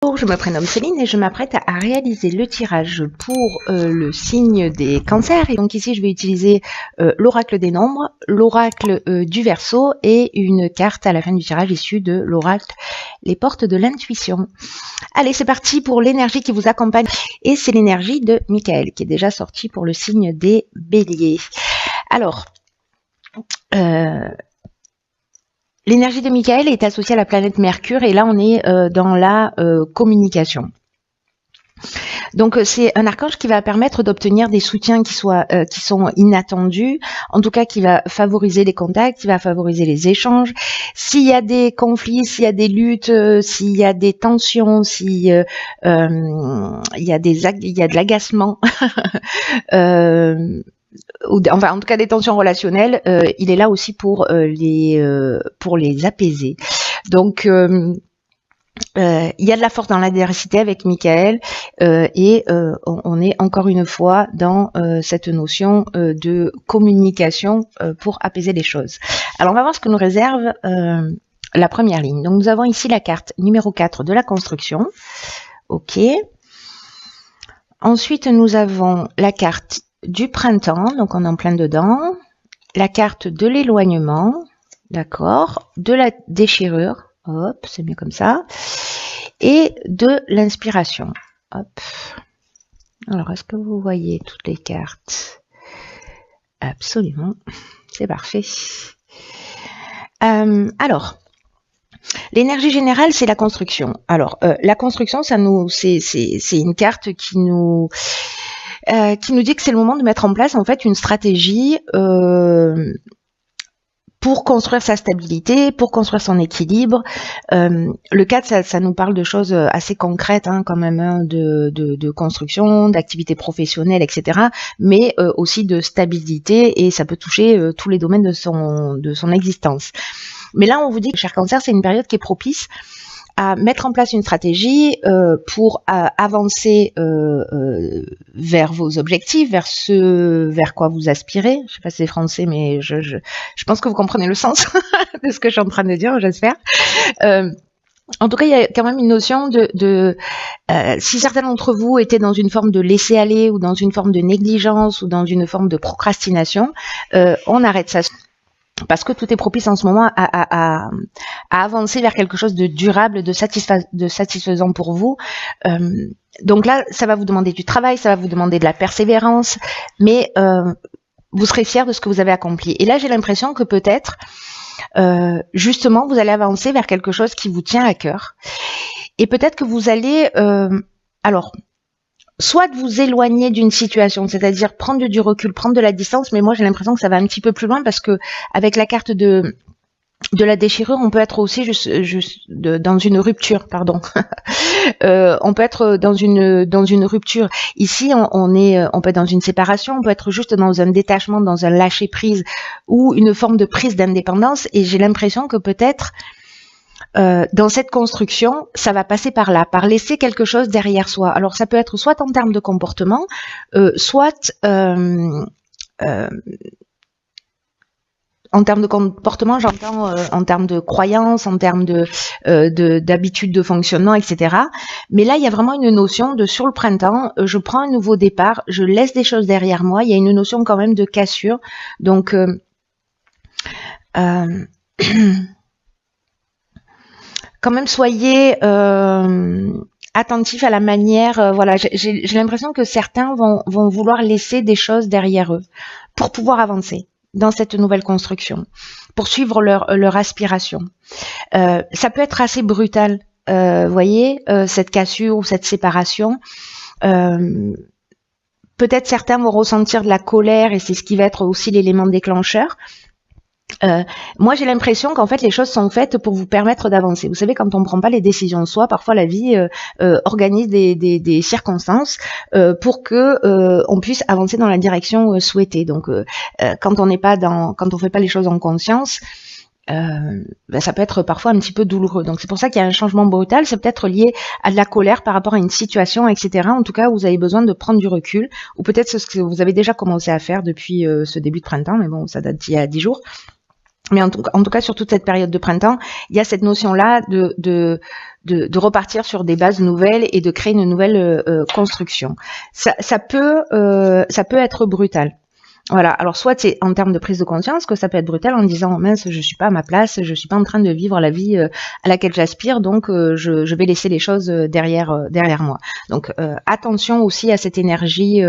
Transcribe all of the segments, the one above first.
Bonjour, je me prénomme Céline et je m'apprête à réaliser le tirage pour le signe des cancers. Et donc ici, je vais utiliser l'oracle des nombres, l'oracle du Verseau et une carte à la fin du tirage issue de l'oracle les portes de l'intuition. Allez, c'est parti pour l'énergie qui vous accompagne. Et c'est l'énergie de Michael qui est déjà sortie pour le signe des béliers. Alors, l'énergie de Michael est associée à la planète Mercure et là on est dans la communication. Donc c'est un archange qui va permettre d'obtenir des soutiens qui sont inattendus, en tout cas qui va favoriser les contacts, qui va favoriser les échanges. S'il y a des conflits, s'il y a des luttes, s'il y a des tensions, s'il y a de l'agacement, enfin en tout cas des tensions relationnelles, il est là aussi pour les apaiser. Donc il y a de la force dans l'adversité avec Michael et on est encore une fois dans cette notion de communication pour apaiser les choses. Alors on va voir ce que nous réserve la première ligne. Donc nous avons ici la carte numéro 4 de la construction. Ok. Ensuite nous avons la carte du printemps, donc on est en plein dedans, la carte de l'éloignement, d'accord, de la déchirure, hop, c'est mieux comme ça, et de l'inspiration, hop. Alors, est-ce que vous voyez toutes les cartes? Absolument, c'est parfait. Alors, l'énergie générale, c'est la construction. Alors, la construction, c'est une carte qui nous dit que c'est le moment de mettre en place en fait une stratégie pour construire sa stabilité, pour construire son équilibre. Le 4, ça nous parle de choses assez concrètes quand même, hein, de construction, d'activité professionnelle, etc. Mais aussi de stabilité et ça peut toucher tous les domaines de son existence. Mais là, on vous dit que cher Cancer, c'est une période qui est propice à mettre en place une stratégie pour avancer vers vos objectifs, vers ce vers quoi vous aspirez. Je sais pas si c'est français, mais je pense que vous comprenez le sens de ce que je suis en train de dire, j'espère. En tout cas, il y a quand même une notion de si certains d'entre vous étaient dans une forme de laisser-aller ou dans une forme de négligence ou dans une forme de procrastination, on arrête ça. Parce que tout est propice en ce moment à avancer vers quelque chose de durable, de satisfaisant pour vous. Donc là, ça va vous demander du travail, ça va vous demander de la persévérance, mais vous serez fiers de ce que vous avez accompli. Et là, j'ai l'impression que peut-être, justement, vous allez avancer vers quelque chose qui vous tient à cœur. Et peut-être que vous allez... soit de vous éloigner d'une situation, c'est-à-dire prendre du recul, prendre de la distance, mais moi j'ai l'impression que ça va un petit peu plus loin parce que avec la carte de la déchirure, on peut être aussi dans une rupture, pardon. On peut être dans une rupture. Ici, on peut être dans une séparation, on peut être juste dans un détachement, dans un lâcher prise ou une forme de prise d'indépendance. Et j'ai l'impression que peut-être dans cette construction, ça va passer par là, par laisser quelque chose derrière soi. Alors ça peut être soit en termes de comportement, soit en termes de comportement, j'entends en termes de croyances, en termes d'habitudes de fonctionnement, etc. Mais là, il y a vraiment une notion de sur le printemps, je prends un nouveau départ, je laisse des choses derrière moi. Il y a une notion quand même de cassure. Donc quand même soyez attentifs à la manière, voilà, j'ai l'impression que certains vont vouloir laisser des choses derrière eux pour pouvoir avancer dans cette nouvelle construction, pour suivre leur aspiration. Ça peut être assez brutal, voyez, cette cassure ou cette séparation. Peut-être certains vont ressentir de la colère et c'est ce qui va être aussi l'élément déclencheur. Moi, j'ai l'impression qu'en fait, les choses sont faites pour vous permettre d'avancer. Vous savez, quand on ne prend pas les décisions de soi, parfois la vie organise des circonstances pour que on puisse avancer dans la direction souhaitée. Donc, quand on fait pas les choses en conscience, ça peut être parfois un petit peu douloureux. Donc, c'est pour ça qu'il y a un changement brutal. C'est peut-être lié à de la colère par rapport à une situation, etc. En tout cas, vous avez besoin de prendre du recul, ou peut-être ce que vous avez déjà commencé à faire depuis ce début de printemps, mais bon, ça date d'il y a 10 jours. Mais en tout cas, sur toute cette période de printemps, il y a cette notion-là de de repartir sur des bases nouvelles et de créer une nouvelle construction. Ça peut être brutal. Voilà, alors soit c'est en termes de prise de conscience que ça peut être brutal en disant mince, je suis pas à ma place, je suis pas en train de vivre la vie à laquelle j'aspire, donc je vais laisser les choses derrière moi. Donc attention aussi à cette énergie.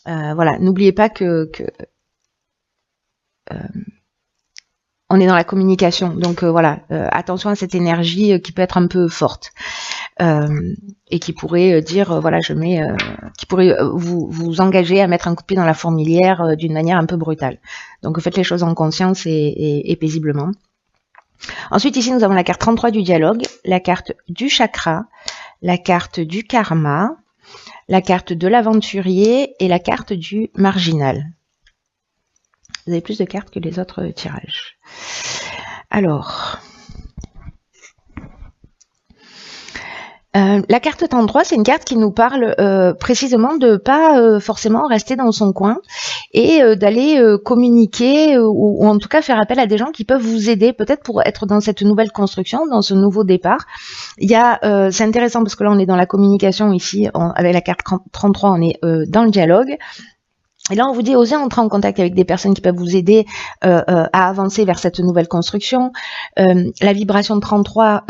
Voilà, n'oubliez pas que on est dans la communication, donc voilà, attention à cette énergie qui peut être un peu forte et qui pourrait dire voilà, qui pourrait vous engager à mettre un coup de pied dans la fourmilière d'une manière un peu brutale. Donc faites les choses en conscience et paisiblement. Ensuite ici nous avons la carte 33 du dialogue, la carte du chakra, la carte du karma, la carte de l'aventurier et la carte du marginal. Vous avez plus de cartes que les autres tirages. Alors, la carte 33, c'est une carte qui nous parle précisément de pas forcément rester dans son coin et d'aller communiquer ou en tout cas faire appel à des gens qui peuvent vous aider peut-être pour être dans cette nouvelle construction, dans ce nouveau départ. Il y a, c'est intéressant parce que là on est dans la communication ici, avec la carte 33 on est dans le dialogue. Et là, on vous dit, osez entrer en contact avec des personnes qui peuvent vous aider à avancer vers cette nouvelle construction. La vibration de 33,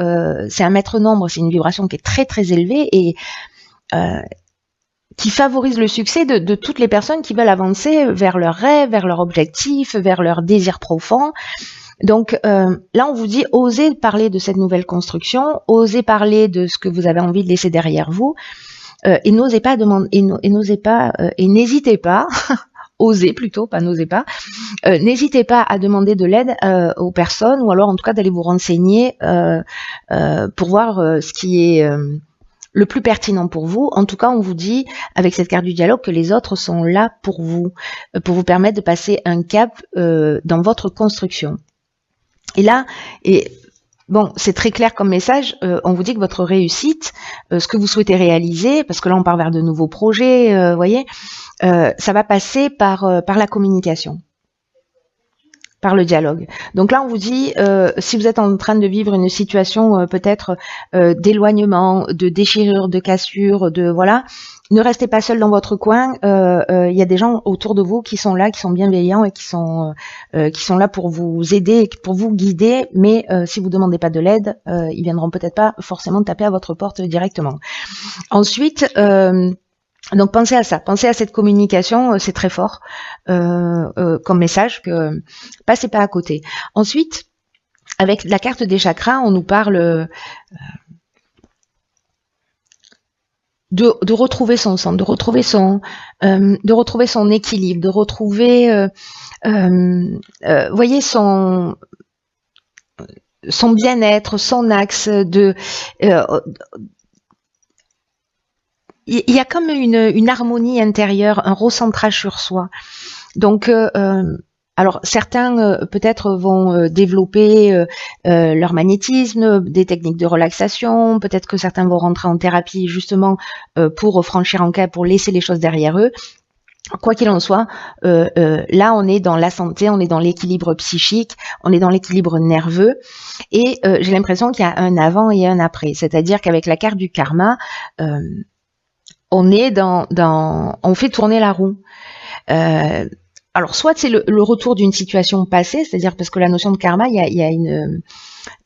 c'est un maître nombre, c'est une vibration qui est très très élevée et qui favorise le succès de toutes les personnes qui veulent avancer vers leurs rêves, vers leurs objectifs, vers leurs désirs profonds. Donc là, on vous dit, osez parler de cette nouvelle construction, osez parler de ce que vous avez envie de laisser derrière vous. Et n'osez pas demander, et n'hésitez pas, osez plutôt, pas n'osez pas, n'hésitez pas à demander de l'aide aux personnes, ou alors en tout cas d'aller vous renseigner pour voir ce qui est le plus pertinent pour vous. En tout cas, on vous dit avec cette carte du dialogue que les autres sont là pour vous permettre de passer un cap dans votre construction. Et là, bon, c'est très clair comme message, on vous dit que votre réussite, ce que vous souhaitez réaliser, parce que là on part vers de nouveaux projets, voyez, ça va passer par la communication, par le dialogue. Donc là on vous dit, si vous êtes en train de vivre une situation peut-être d'éloignement, de déchirure, de cassure, de voilà, ne restez pas seul dans votre coin. Il y a des gens autour de vous qui sont là, qui sont bienveillants et qui sont là pour vous aider, pour vous guider. Mais si vous demandez pas de l'aide, ils viendront peut-être pas forcément taper à votre porte directement. Ensuite, donc pensez à ça, pensez à cette communication, c'est très fort comme message que passez pas à côté. Ensuite, avec la carte des chakras, on nous parle de retrouver son centre, de retrouver son équilibre, de retrouver, voyez, son bien-être, son axe. Il y a comme une harmonie intérieure, un recentrage sur soi. Donc alors certains peut-être vont développer leur magnétisme, des techniques de relaxation, peut-être que certains vont rentrer en thérapie justement pour franchir un cap, pour laisser les choses derrière eux. Quoi qu'il en soit, là on est dans la santé, on est dans l'équilibre psychique, on est dans l'équilibre nerveux et j'ai l'impression qu'il y a un avant et un après. C'est-à-dire qu'avec la carte du karma, on est on fait tourner la roue. Alors, soit c'est le retour d'une situation passée, c'est-à-dire parce que la notion de karma, il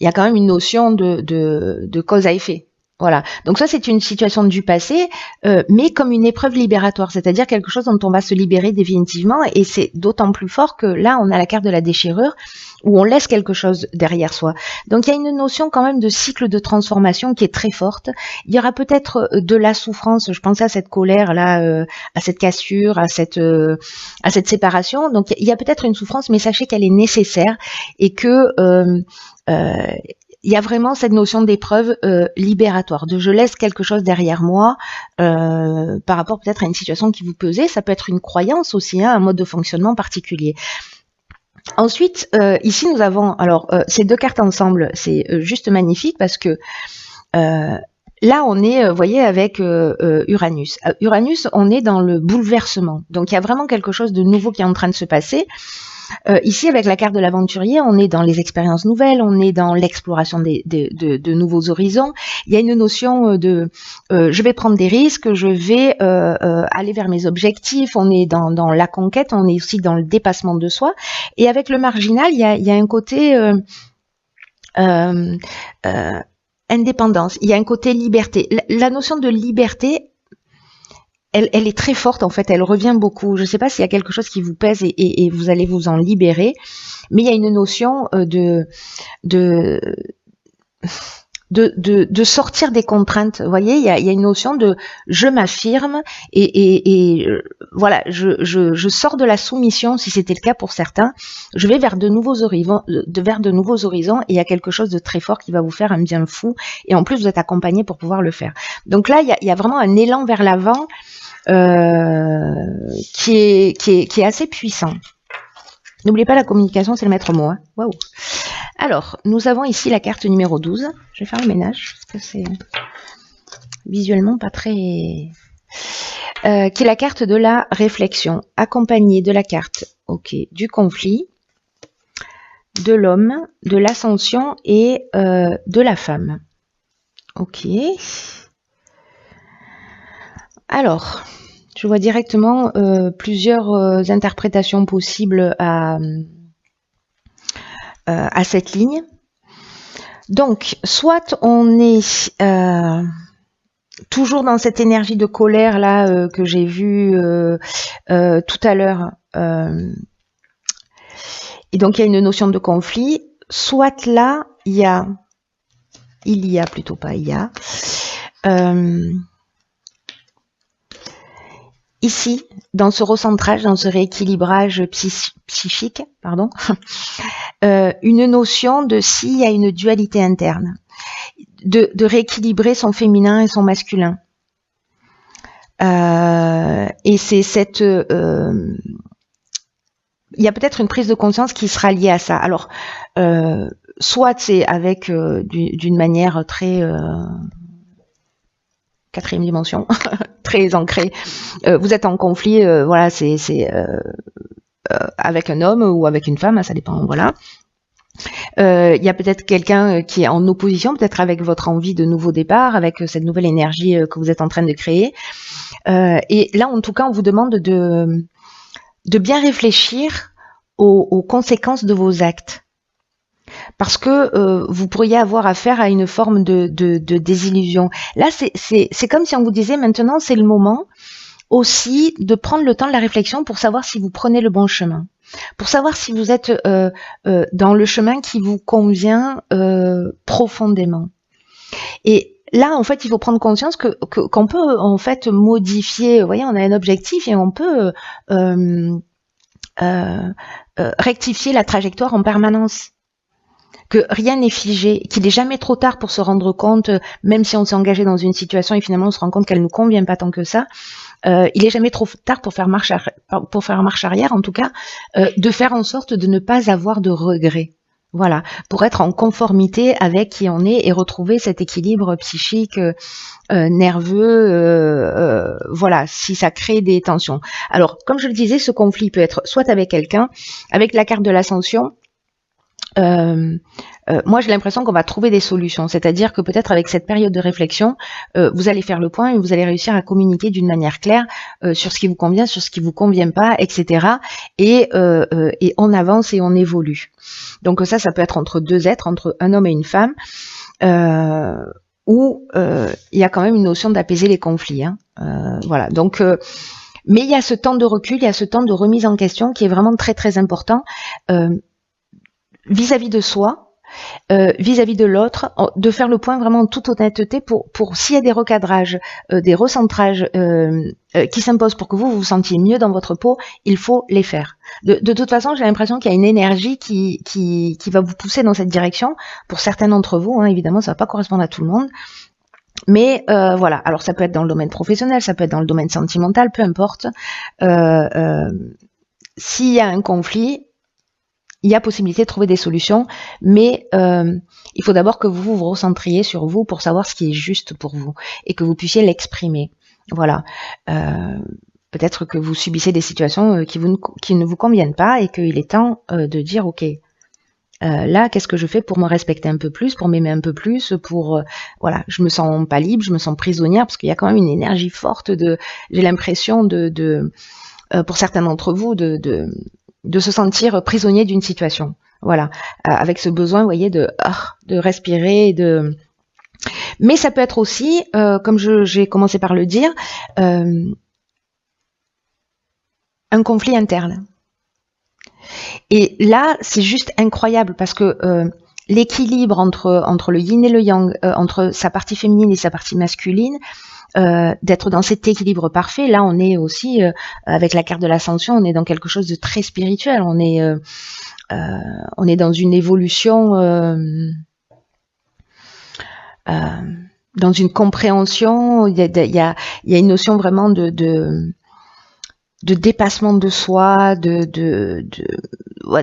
y a quand même une notion de cause à effet. Voilà. Donc ça, c'est une situation du passé, mais comme une épreuve libératoire, c'est-à-dire quelque chose dont on va se libérer définitivement, et c'est d'autant plus fort que là, on a la carte de la déchirure, où on laisse quelque chose derrière soi. Donc il y a une notion quand même de cycle de transformation qui est très forte. Il y aura peut-être de la souffrance, je pensais à cette colère là, à cette cassure, à cette séparation. Donc il y a peut-être une souffrance, mais sachez qu'elle est nécessaire et que il y a vraiment cette notion d'épreuve libératoire, de je laisse quelque chose derrière moi par rapport peut-être à une situation qui vous pesait. Ça peut être une croyance aussi, hein, un mode de fonctionnement particulier. Ensuite, ici nous avons, alors ces deux cartes ensemble, c'est juste magnifique parce que là, on est, vous voyez, avec Uranus. Uranus, on est dans le bouleversement. Donc, il y a vraiment quelque chose de nouveau qui est en train de se passer. Ici, avec la carte de l'aventurier, on est dans les expériences nouvelles, on est dans l'exploration de nouveaux horizons. Il y a une notion de je vais prendre des risques, je vais aller vers mes objectifs. On est dans la conquête, on est aussi dans le dépassement de soi. Et avec le marginal, il y a un côté indépendance, il y a un côté liberté. La notion de liberté, elle est très forte en fait, elle revient beaucoup. Je ne sais pas s'il y a quelque chose qui vous pèse et vous allez vous en libérer, mais il y a une notion de sortir des contraintes. Vous voyez, il y a une notion de je m'affirme et voilà, je sors de la soumission si c'était le cas pour certains. Je vais vers de nouveaux horizons, et il y a quelque chose de très fort qui va vous faire un bien fou. Et en plus, vous êtes accompagné pour pouvoir le faire. Donc là, il y a vraiment un élan vers l'avant qui est assez puissant. N'oubliez pas, la communication, c'est le maître mot. Hein. Waouh. Alors, nous avons ici la carte numéro 12. Je vais faire le ménage, parce que c'est visuellement pas très... qui est la carte de la réflexion, accompagnée de la carte du conflit, de l'homme, de l'ascension et de la femme. Ok. Alors, je vois directement plusieurs interprétations possibles à cette ligne. Donc, soit on est toujours dans cette énergie de colère là que j'ai vue tout à l'heure, et donc il y a une notion de conflit, soit là il y a ici, dans ce recentrage, dans ce rééquilibrage psychique, pardon, une notion de s'il y a une dualité interne, de rééquilibrer son féminin et son masculin. Et c'est cette... il y a peut-être une prise de conscience qui sera liée à ça. Alors, soit c'est avec d'une manière très... quatrième dimension, très ancrée. Vous êtes en conflit, voilà, c'est avec un homme ou avec une femme, ça dépend, voilà. Il y a peut-être quelqu'un qui est en opposition, peut-être avec votre envie de nouveau départ, avec cette nouvelle énergie que vous êtes en train de créer. Et là, en tout cas, on vous demande de bien réfléchir aux conséquences de vos actes. Parce que vous pourriez avoir affaire à une forme de désillusion. Là, c'est comme si on vous disait maintenant, c'est le moment aussi de prendre le temps de la réflexion pour savoir si vous prenez le bon chemin, pour savoir si vous êtes dans le chemin qui vous convient profondément. Et là, en fait, il faut prendre conscience qu'on peut en fait modifier. Vous voyez, on a un objectif et on peut rectifier la trajectoire en permanence. Que rien n'est figé, qu'il n'est jamais trop tard pour se rendre compte, même si on s'est engagé dans une situation et finalement on se rend compte qu'elle ne nous convient pas tant que ça, il n'est jamais trop tard pour faire marche arrière, en tout cas, de faire en sorte de ne pas avoir de regrets. Voilà, pour être en conformité avec qui on est et retrouver cet équilibre psychique, nerveux, voilà, si ça crée des tensions. Alors, comme je le disais, ce conflit peut être soit avec quelqu'un, avec la carte de l'ascension. Moi j'ai l'impression qu'on va trouver des solutions, c'est-à-dire que peut-être avec cette période de réflexion, vous allez faire le point et vous allez réussir à communiquer d'une manière claire sur ce qui vous convient, sur ce qui vous convient pas, etc. Et on avance et on évolue. Donc ça peut être entre deux êtres, entre un homme et une femme, où il y a quand même une notion d'apaiser les conflits. Hein. Voilà, donc... mais il y a ce temps de recul, il y a ce temps de remise en question qui est vraiment très très important. Vis-à-vis de soi, vis-à-vis de l'autre, de faire le point vraiment en toute honnêteté pour s'il y a des recadrages, des recentrages qui s'imposent pour que vous vous sentiez mieux dans votre peau, il faut les faire. De toute façon, j'ai l'impression qu'il y a une énergie qui va vous pousser dans cette direction. Pour certains d'entre vous, hein, évidemment, ça va pas correspondre à tout le monde. Mais voilà, alors ça peut être dans le domaine professionnel, ça peut être dans le domaine sentimental, peu importe. S'il y a un conflit, il y a possibilité de trouver des solutions, mais il faut d'abord que vous vous recentriez sur vous pour savoir ce qui est juste pour vous et que vous puissiez l'exprimer. Voilà. Peut-être que vous subissez des situations qui ne vous conviennent pas et qu'il est temps de dire ok, là qu'est-ce que je fais pour me respecter un peu plus, pour m'aimer un peu plus, pour voilà, je me sens pas libre, je me sens prisonnière parce qu'il y a quand même une énergie forte j'ai l'impression pour certains d'entre vous de se sentir prisonnier d'une situation. Voilà, avec ce besoin, vous voyez, de respirer, mais ça peut être aussi, comme j'ai commencé par le dire, un conflit interne. Et là, c'est juste incroyable parce que l'équilibre entre le yin et le yang, entre sa partie féminine et sa partie masculine, d'être dans cet équilibre parfait, là on est aussi, avec la carte de l'ascension, on est dans quelque chose de très spirituel, on est dans une évolution, dans une compréhension, il y a une notion vraiment de dépassement de soi,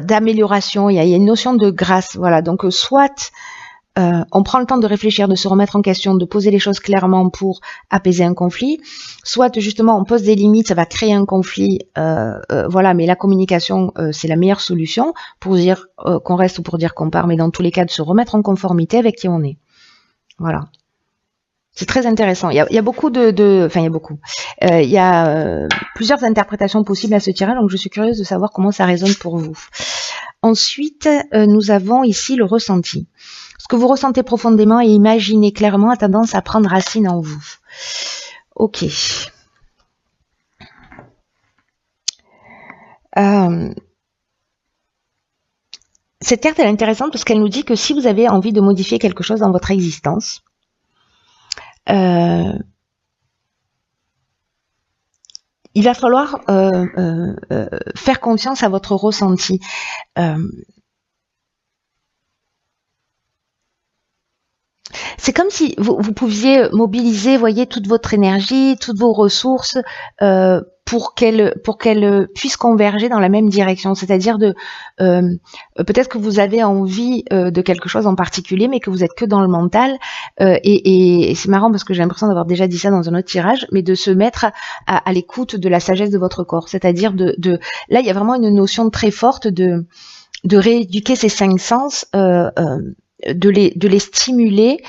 d'amélioration, il y a une notion de grâce, voilà. Donc soit on prend le temps de réfléchir, de se remettre en question, de poser les choses clairement pour apaiser un conflit, soit justement on pose des limites, ça va créer un conflit, voilà, mais la communication c'est la meilleure solution pour dire qu'on reste ou pour dire qu'on part, mais dans tous les cas de se remettre en conformité avec qui on est. Voilà. C'est très intéressant. Il y a beaucoup il y a plusieurs interprétations possibles à ce tirage, donc je suis curieuse de savoir comment ça résonne pour vous. Ensuite, nous avons ici le ressenti. Ce que vous ressentez profondément et imaginez clairement a tendance à prendre racine en vous. Ok. Cette carte elle est intéressante parce qu'elle nous dit que si vous avez envie de modifier quelque chose dans votre existence, il va falloir faire confiance à votre ressenti. C'est comme si vous pouviez mobiliser, voyez, toute votre énergie, toutes vos ressources pour qu'elles puissent converger dans la même direction. C'est-à-dire peut-être que vous avez envie de quelque chose en particulier, mais que vous êtes que dans le mental. Et c'est marrant parce que j'ai l'impression d'avoir déjà dit ça dans un autre tirage, mais de se mettre à l'écoute de la sagesse de votre corps. C'est-à-dire là, il y a vraiment une notion très forte de rééduquer ces 5 sens. De les stimuler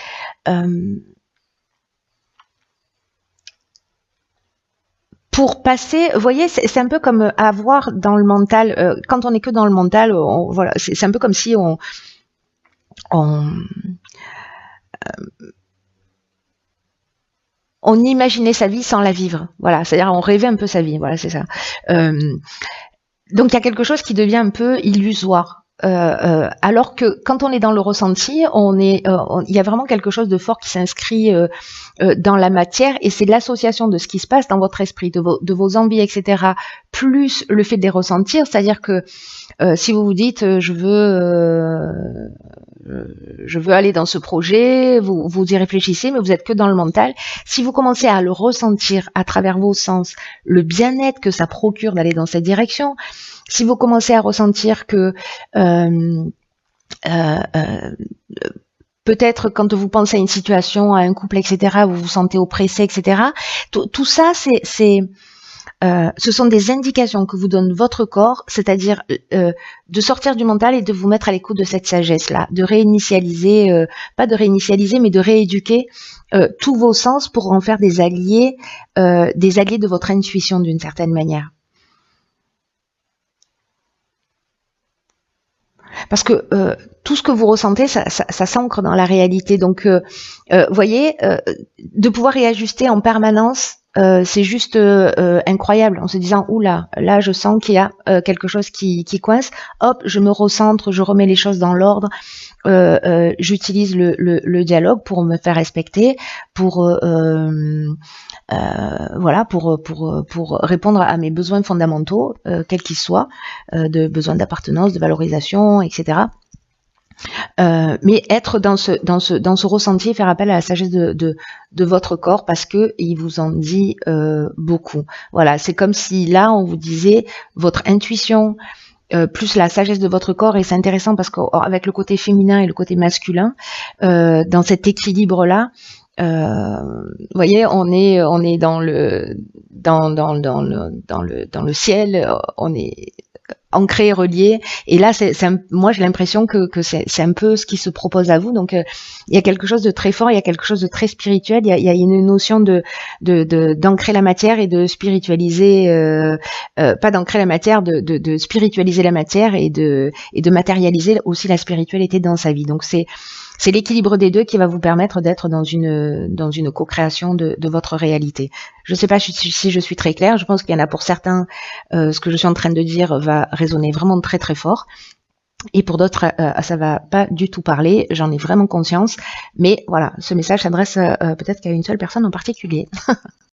pour passer, vous voyez, c'est un peu comme avoir dans le mental, quand on est que dans le mental, voilà, c'est un peu comme si on imaginait sa vie sans la vivre, voilà, c'est-à-dire on rêvait un peu sa vie, voilà, c'est ça. Donc il y a quelque chose qui devient un peu illusoire. Alors que quand on est dans le ressenti, il y a vraiment quelque chose de fort qui s'inscrit dans la matière, et c'est l'association de ce qui se passe dans votre esprit, de vos envies, etc., plus le fait de les ressentir, c'est-à-dire que si vous vous dites je veux aller dans ce projet, vous y réfléchissez, mais vous êtes que dans le mental. Si vous commencez à le ressentir à travers vos sens, le bien-être que ça procure d'aller dans cette direction, si vous commencez à ressentir que peut-être quand vous pensez à une situation, à un couple, etc., vous vous sentez oppressé, etc., tout ça, ce sont des indications que vous donne votre corps, c'est-à-dire de sortir du mental et de vous mettre à l'écoute de cette sagesse-là, de réinitialiser, pas de réinitialiser, mais de rééduquer tous vos sens pour en faire des alliés de votre intuition d'une certaine manière. Parce que tout ce que vous ressentez, ça s'ancre dans la réalité. Donc, voyez, de pouvoir réajuster en permanence, c'est juste incroyable, en se disant oula, là je sens qu'il y a quelque chose qui coince, hop, je me recentre, je remets les choses dans l'ordre, j'utilise le dialogue pour me faire respecter, pour voilà, pour répondre à mes besoins fondamentaux, quels qu'ils soient, de besoins d'appartenance, de valorisation, etc. Mais être dans ce ressenti et faire appel à la sagesse de votre corps parce que il vous en dit beaucoup. Voilà, c'est comme si là on vous disait votre intuition plus la sagesse de votre corps, et c'est intéressant parce qu'avec le côté féminin et le côté masculin, dans cet équilibre-là, vous voyez, on est dans le ciel, on est ancré, relié, et là moi j'ai l'impression que c'est un peu ce qui se propose à vous. Donc il y a quelque chose de très fort, il y a quelque chose de très spirituel, il y a une notion d'ancrer la matière et de spiritualiser, pas d'ancrer la matière, de spiritualiser la matière et de matérialiser aussi la spiritualité dans sa vie. Donc c'est l'équilibre des deux qui va vous permettre d'être dans une co-création de votre réalité. Je ne sais pas si je suis très claire. Je pense qu'il y en a pour certains, ce que je suis en train de dire va résonner vraiment très très fort. Et pour d'autres, ça va pas du tout parler. J'en ai vraiment conscience. Mais voilà, ce message s'adresse peut-être qu'à une seule personne en particulier.